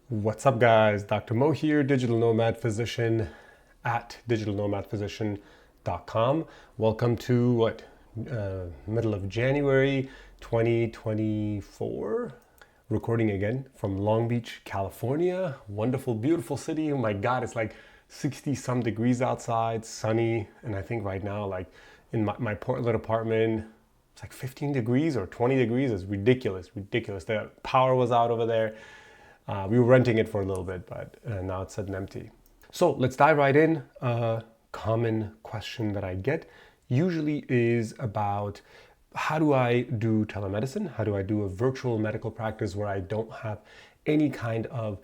What's up, guys? Dr. Mo here, Digital Nomad Physician at digitalnomadphysician.com. Welcome to middle of January 2024. Recording again from Long Beach, California. Wonderful, beautiful city. Oh my God, it's like 60 some degrees outside, sunny. And I think right now, like in my Portland apartment, it's like 15 degrees or 20 degrees. It's ridiculous. The power was out over there. We were renting it for a little bit, but now it's sitting empty. So let's dive right in. A common question that I get usually is about how do I do telemedicine? How do I do a virtual medical practice where I don't have any I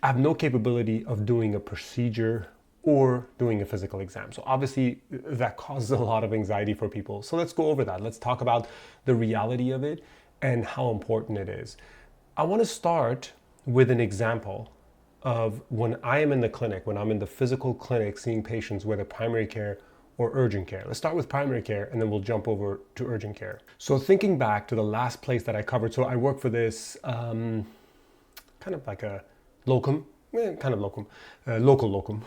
have no capability of doing a procedure or doing a physical exam. So obviously that causes a lot of anxiety for people. So let's go over that. Let's talk about the reality of it and how important it is. I want to start with an example of when I am in the clinic, when I'm in the physical clinic seeing patients, whether primary care or urgent care. Let's start with primary care and then we'll jump over to urgent care. So thinking back to the last place that I covered, so I work for this kind of like a local locum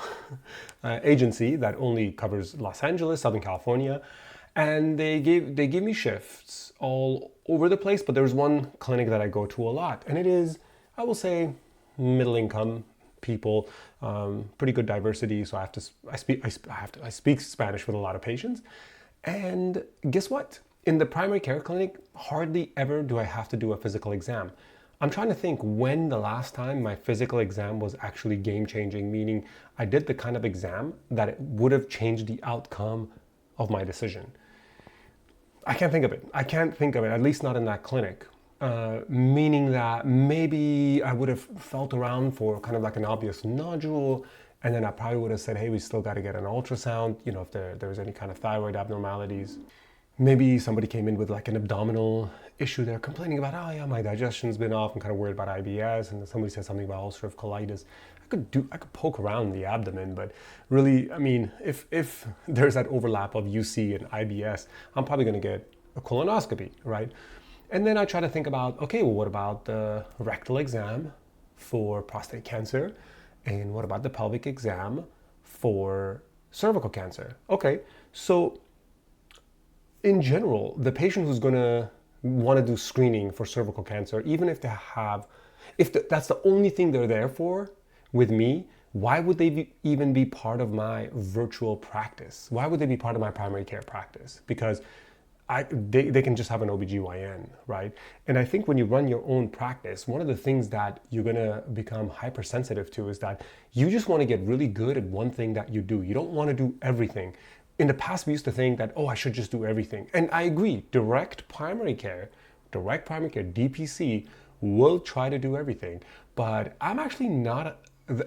agency that only covers Los Angeles, Southern California. And they give me shifts all over the place, but there's one clinic that I go to a lot, and it is, I will say, middle income people, pretty good diversity. So I speak Spanish with a lot of patients, and guess what? In the primary care clinic, hardly ever do I have to do a physical exam. I'm trying to think when the last time my physical exam was actually game changing, meaning I did the kind of exam that it would have changed the outcome of my decision. I can't think of it, at least not in that clinic. Meaning that maybe I would have felt around for kind of like an obvious nodule, and then I probably would have said, hey, we still got to get an ultrasound, if there's any kind of thyroid abnormalities. Maybe somebody came in with like an abdominal issue. They're complaining about, oh yeah, my digestion's been off. I'm kind of worried about IBS. And then somebody said something about ulcerative coloitis. I could poke around the abdomen, but really, I mean, if there's that overlap of UC and IBS, I'm probably going to get a colonoscopy, right? And then I try to think about, okay, well, what about the rectal exam for prostate cancer? And what about the pelvic exam for cervical cancer? Okay, so in general, the patient who's going to want to do screening for cervical cancer, even if that's the only thing they're there for with me, why would they even be part of my virtual practice? Why would they be part of my primary care practice? Because they can just have an OBGYN, right? And I think when you run your own practice, one of the things that you're gonna become hypersensitive to is that you just wanna get really good at one thing that you do. You don't wanna do everything. In the past, we used to think that, I should just do everything. And I agree, direct primary care, DPC, will try to do everything. But I'm actually not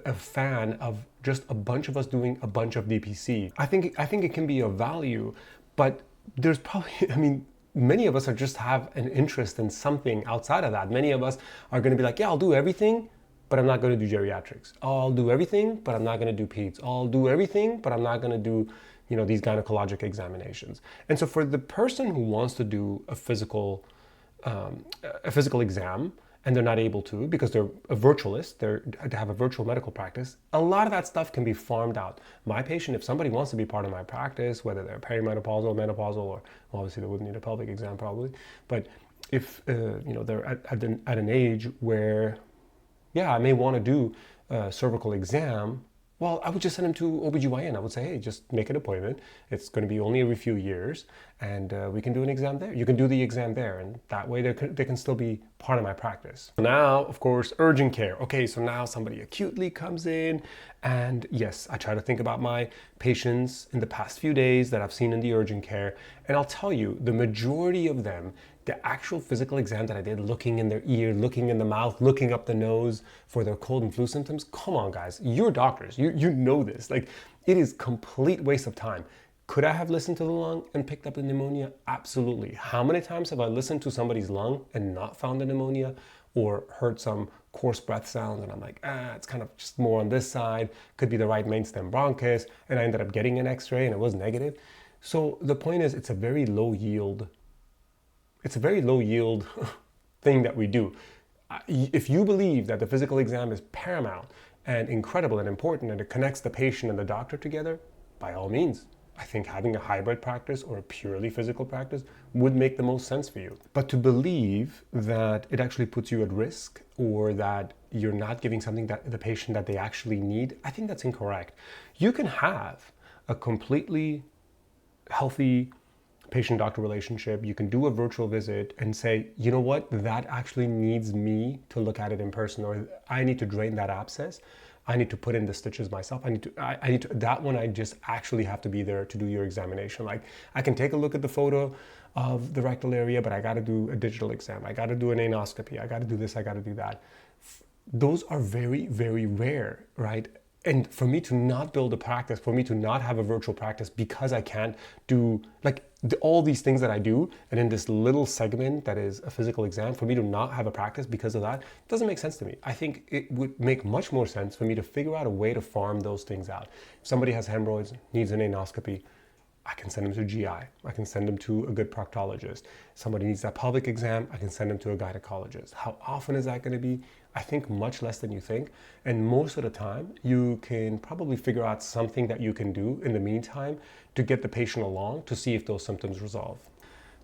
a fan of just a bunch of us doing a bunch of DPC. I think it can be of value, but there's probably, many of us are just have an interest in something outside of that. Many of us are going to be like, yeah, I'll do everything, but I'm not going to do geriatrics. I'll do everything, but I'm not going to do peds. I'll do everything, but I'm not going to do, these gynecologic examinations. And so for the person who wants to do a physical exam, and they're not able to because they're a virtualist, they have a virtual medical practice, a lot of that stuff can be farmed out. My patient, if somebody wants to be part of my practice, whether they're perimenopausal, menopausal, or obviously they wouldn't need a pelvic exam probably, but if they're at an age where, I may want to do a cervical exam, well, I would just send them to OBGYN. I would say, hey, just make an appointment. It's going to be only every few years, and we can do an exam there. You can do the exam there, and that way they can still be part of my practice. Now, of course, urgent care. Okay, so now somebody acutely comes in, and yes, I try to think about my patients in the past few days that I've seen in the urgent care, and I'll tell you, the majority of them, the actual physical exam that I did, looking in their ear, looking in the mouth, looking up the nose for their cold and flu symptoms, come on guys, you're doctors, you know this. Like, it is complete waste of time. Could I have listened to the lung and picked up the pneumonia? Absolutely. How many times have I listened to somebody's lung and not found the pneumonia, or heard some coarse breath sounds and I'm like, it's kind of just more on this side, could be the right main stem bronchus, and I ended up getting an x-ray and it was negative. So the point is, it's a very low yield thing that we do. If you believe that the physical exam is paramount and incredible and important and it connects the patient and the doctor together, by all means, I think having a hybrid practice or a purely physical practice would make the most sense for you. But to believe that it actually puts you at risk or that you're not giving something that the patient that they actually need, I think that's incorrect. You can have a completely healthy patient-doctor relationship. You can do a virtual visit and say, you know what, that actually needs me to look at it in person, or I need to drain that abscess. I need to put in the stitches myself. I need to, that one I just actually have to be there to do your examination. Like, I can take a look at the photo of the rectal area, but I got to do a digital exam. I got to do an anoscopy. I got to do this, I got to do that. Those are very, very rare, right? And for me to not build a practice, for me to not have a virtual practice because I can't do all these things that I do, and in this little segment that is a physical exam, for me to not have a practice because of that, doesn't make sense to me. I think it would make much more sense for me to figure out a way to farm those things out. If somebody has hemorrhoids, needs an anoscopy, I can send them to GI. I can send them to a good proctologist. Somebody needs that pelvic exam, I can send them to a gynecologist. How often is that going to be? I think much less than you think. And most of the time, you can probably figure out something that you can do in the meantime to get the patient along to see if those symptoms resolve.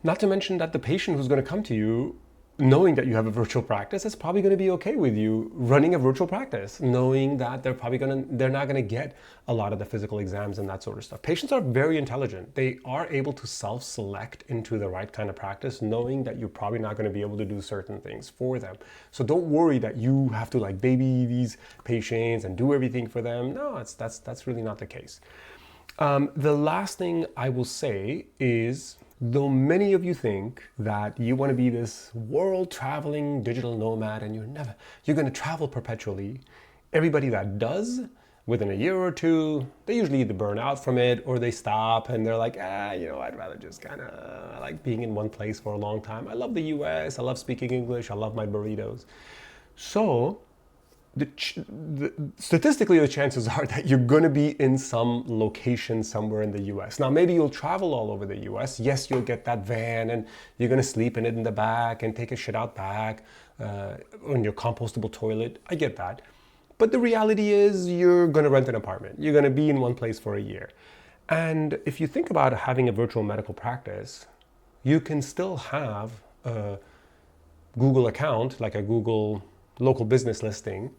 Not to mention that the patient who's going to come to you, knowing that you have a virtual practice, is probably going to be okay with you running a virtual practice, knowing that they're not going to get a lot of the physical exams and that sort of stuff. Patients are very intelligent. They are able to self-select into the right kind of practice, knowing that you're probably not going to be able to do certain things for them. So don't worry that you have to like baby these patients and do everything for them. No, that's really not the case. The last thing I will say is, though many of you think that you want to be this world-traveling digital nomad and you're going to travel perpetually, everybody that does, within a year or two, they usually either burn out from it or they stop and they're like, I'd rather just kind of, I like being in one place for a long time. I love the US, I love speaking English, I love my burritos. So, statistically, the chances are that you're going to be in some location somewhere in the US. Now, maybe you'll travel all over the US. Yes, you'll get that van and you're going to sleep in it in the back and take a shit out back on your compostable toilet. I get that. But the reality is you're going to rent an apartment. You're going to be in one place for a year. And if you think about having a virtual medical practice, you can still have a Google account, like a Google local business listing,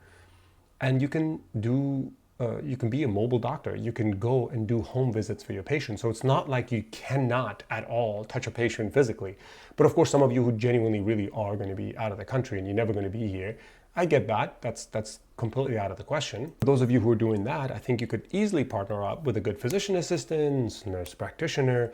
and you can be a mobile doctor. You can go and do home visits for your patients. So it's not like you cannot at all touch a patient physically. But of course, some of you who genuinely really are going to be out of the country and you're never going to be here, I get that. That's completely out of the question. For those of you who are doing that, I think you could easily partner up with a good physician assistant, nurse practitioner,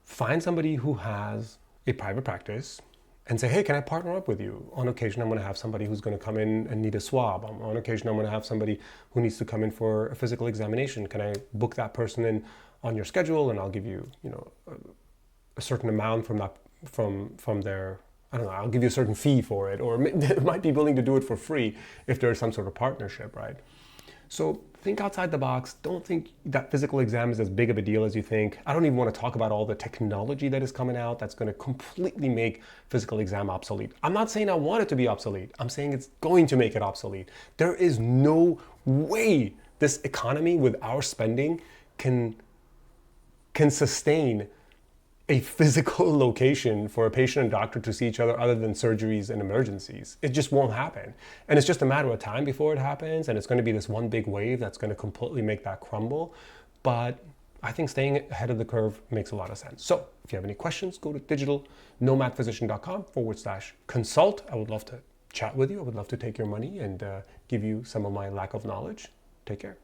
find somebody who has a private practice, and say, hey, can I partner up with you? On occasion, I'm going to have somebody who's going to come in and need a swab. On occasion, I'm going to have somebody who needs to come in for a physical examination. Can I book that person in on your schedule, and I'll give you, a certain amount from their, I don't know, I'll give you a certain fee for it, or they might be willing to do it for free if there's some sort of partnership, right? So think outside the box. Don't think that physical exam is as big of a deal as you think. I don't even want to talk about all the technology that is coming out that's going to completely make physical exam obsolete. I'm not saying I want it to be obsolete. I'm saying it's going to make it obsolete. There is no way this economy with our spending can sustain a physical location for a patient and doctor to see each other other than surgeries and emergencies. It just won't happen. And it's just a matter of time before it happens, and it's going to be this one big wave that's going to completely make that crumble. But I think staying ahead of the curve makes a lot of sense. So if you have any questions, go to digitalnomadphysician.com/consult. I would love to chat with you. I would love to take your money and give you some of my lack of knowledge. Take care.